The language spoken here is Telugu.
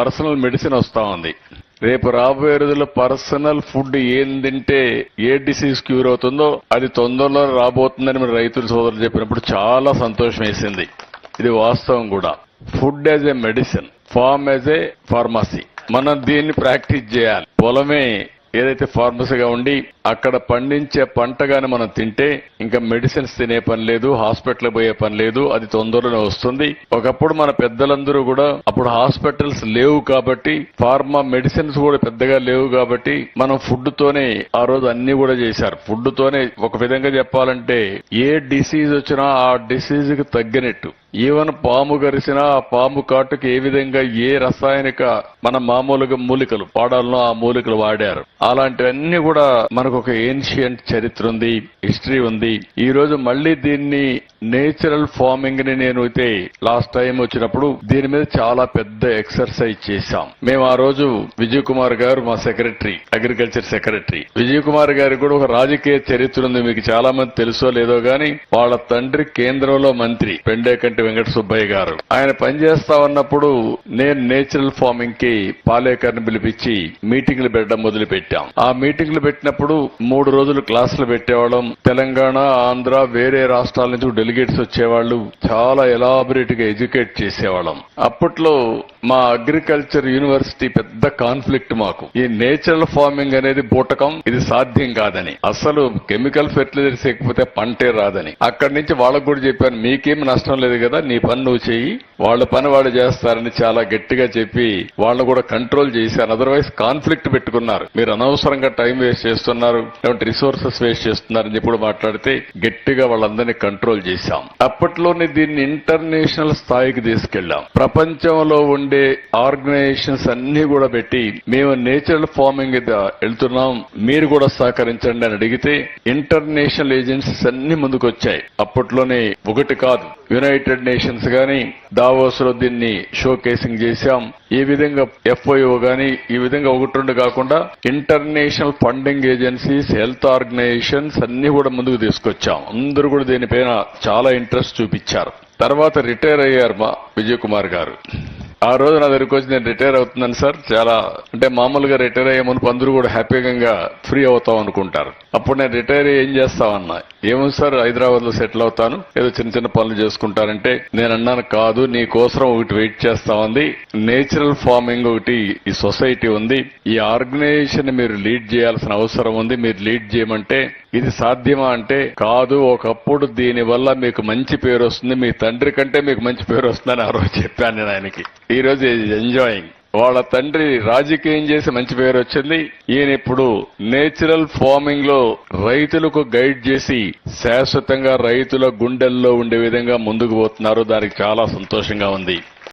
పర్సనల్ మెడిసిన్ వస్తా ఉంది. రేపు రాబోయే రోజుల్లో పర్సనల్ ఫుడ్ ఏం తింటే ఏ డిసీజ్ క్యూర్ అవుతుందో అది తొందరలో రాబోతుందని మన రైతుల సోదరులు చెప్పినప్పుడు చాలా సంతోషం వేసింది. ఇది వాస్తవం కూడా. Food as a medicine, farm as a pharmacy. మనం దీన్ని ప్రాక్టీస్ చేయాలి. పొలమే ఏదైతే ఫార్మసీగా ఉండి అక్కడ పండించే పంటగాని మనం తింటే ఇంకా మెడిసిన్స్ తినే పని లేదు, హాస్పిటల్ పోయే పని లేదు. అది తొందరలోనే వస్తుంది. ఒకప్పుడు మన పెద్దలందరూ కూడా అప్పుడు హాస్పిటల్స్ లేవు కాబట్టి, ఫార్మా మెడిసిన్స్ కూడా పెద్దగా లేవు కాబట్టి మనం ఫుడ్ తోనే ఆ రోజు అన్ని కూడా చేశారు. ఫుడ్ తోనే ఒక విధంగా చెప్పాలంటే ఏ డిసీజ్ వచ్చినా ఆ డిసీజ్ కి తగ్గినట్టు, ఈవెన్ పాము గరిసినా ఆ పాము కాటుకు ఏ విధంగా ఏ రసాయనిక మన మామూలుగా మూలికలు పాడాలనో ఆ మూలికలు వాడారు. అలాంటివన్నీ కూడా మనకు ఒక ఏన్షియంట్ చరిత్ర ఉంది, హిస్టరీ ఉంది. ఈ రోజు మళ్లీ దీన్ని నేచురల్ ఫార్మింగ్ ని నేను అయితే లాస్ట్ టైం వచ్చినప్పుడు దీని మీద చాలా పెద్ద ఎక్సర్సైజ్ చేశాం. మేము ఆ రోజు విజయ్ కుమార్ గారు మా secretary, agriculture secretary Vijay Kumar గారి కూడా ఒక రాజకీయ చరిత్ర ఉంది. మీకు చాలా మంది తెలుసో లేదో గాని వాళ్ళ తండ్రి కేంద్రంలో మంత్రి పెండేకంటి వెంకట సుబ్బయ్య గారు. ఆయన పనిచేస్తా ఉన్నప్పుడు నేను నేచురల్ ఫార్మింగ్ కి పాలేకర్ని పిలిపించి మీటింగ్లు పెట్టడం మొదలు పెట్టాం. ఆ మీటింగ్లు పెట్టినప్పుడు 3 రోజులు క్లాసులు పెట్టేవాళ్ళం. తెలంగాణ, ఆంధ్ర, వేరే రాష్ట్రాల నుంచి డెలిగేట్స్ వచ్చేవాళ్లు. చాలా ఎలాబరేట్ గా ఎడ్యుకేట్ చేసేవాళ్ళం. అప్పట్లో మా అగ్రికల్చర్ యూనివర్సిటీ పెద్ద కాన్ఫ్లిక్ట్ మాకు. ఈ నేచురల్ ఫార్మింగ్ అనేది బూటకం, ఇది సాధ్యం కాదని, అసలు కెమికల్ ఫెర్టిలైజర్స్ లేకపోతే పంటే రాదని. అక్కడి నుంచి వాళ్ళకు కూడా చెప్పాను, మీకేం నష్టం లేదు కదా, నీ పని నువ్వు చెయ్యి, వాళ్ళ పని వాళ్ళు చేస్తారని చాలా గట్టిగా చెప్పి వాళ్ళని కూడా కంట్రోల్ చేశారు. అదర్వైజ్ కాన్ఫ్లిక్ట్ పెట్టుకున్నారు. మీరు అనవసరంగా టైం వేస్ట్ చేస్తున్నారు, రిసోర్సెస్ వేస్ట్ చేస్తున్నారని చెప్పి మాట్లాడితే గట్టిగా వాళ్ళందరినీ కంట్రోల్ చేశాం. అప్పట్లోనే దీన్ని ఇంటర్నేషనల్ స్థాయికి తీసుకెళ్లాం. ప్రపంచంలో ఉండే ఆర్గనైజేషన్స్ అన్ని కూడా పెట్టి మేము నేచురల్ ఫార్మింగ్ వెళ్తున్నాం, మీరు కూడా సహకరించండి అని అడిగితే ఇంటర్నేషనల్ ఏజెన్సీస్ అన్ని ముందుకొచ్చాయి. అప్పట్లోనే ఒకటి కాదు, యునైటెడ్ నేషన్స్ గాని దావోస్ లో దీన్ని షో కేసింగ్ చేశాం. ఈ విధంగా FAO గాని ఈ విధంగా 1-2 కాకుండా international funding agencies, health organisations అన్ని కూడా ముందుకు తీసుకొచ్చాం. అందరూ కూడా దీనిపైన చాలా ఇంట్రెస్ట్ చూపించారు. తర్వాత రిటైర్ అయ్యారు మా విజయ్ కుమార్ గారు. ఆ రోజు నా దగ్గరికి వచ్చి నేను రిటైర్ అవుతున్నాను సార్, చాలా అంటే మామూలుగా రిటైర్ అయ్యే మునుపు అందరూ కూడా హ్యాపీగా ఫ్రీ అవుతాం అనుకుంటారు. అప్పుడు నేను రిటైర్ అయ్యి ఏం చేస్తామన్నా, ఏమో సార్ హైదరాబాద్ లో సెటిల్ అవుతాను, ఏదో చిన్న చిన్న పనులు చేసుకుంటారంటే నేను అన్నాను, కాదు నీ కోసం ఒకటి వెయిట్ చేస్తామంది, నేచురల్ ఫార్మింగ్ ఒకటి ఈ సొసైటీ ఉంది, ఈ ఆర్గనైజేషన్ మీరు లీడ్ చేయాల్సిన అవసరం ఉంది, మీరు లీడ్ చేయమంటే ఇది సాధ్యమా అంటే కాదు, ఒకప్పుడు దీని వల్ల మీకు మంచి పేరు వస్తుంది, మీ తండ్రి కంటే మీకు మంచి పేరు వస్తుందని ఆ రోజు చెప్పాను నేను ఆయనకి. ఈ రోజు ఎంజాయింగ్. వాళ్ళ తండ్రి రాజకీయం చేసి మంచి పేరు వచ్చింది. ఈయన ఇప్పుడు నేచురల్ ఫార్మింగ్ లో రైతులకు గైడ్ చేసి శాశ్వతంగా రైతుల గుండెల్లో ఉండే విధంగా ముందుకు పోతున్నారు. దానికి చాలా సంతోషంగా ఉంది.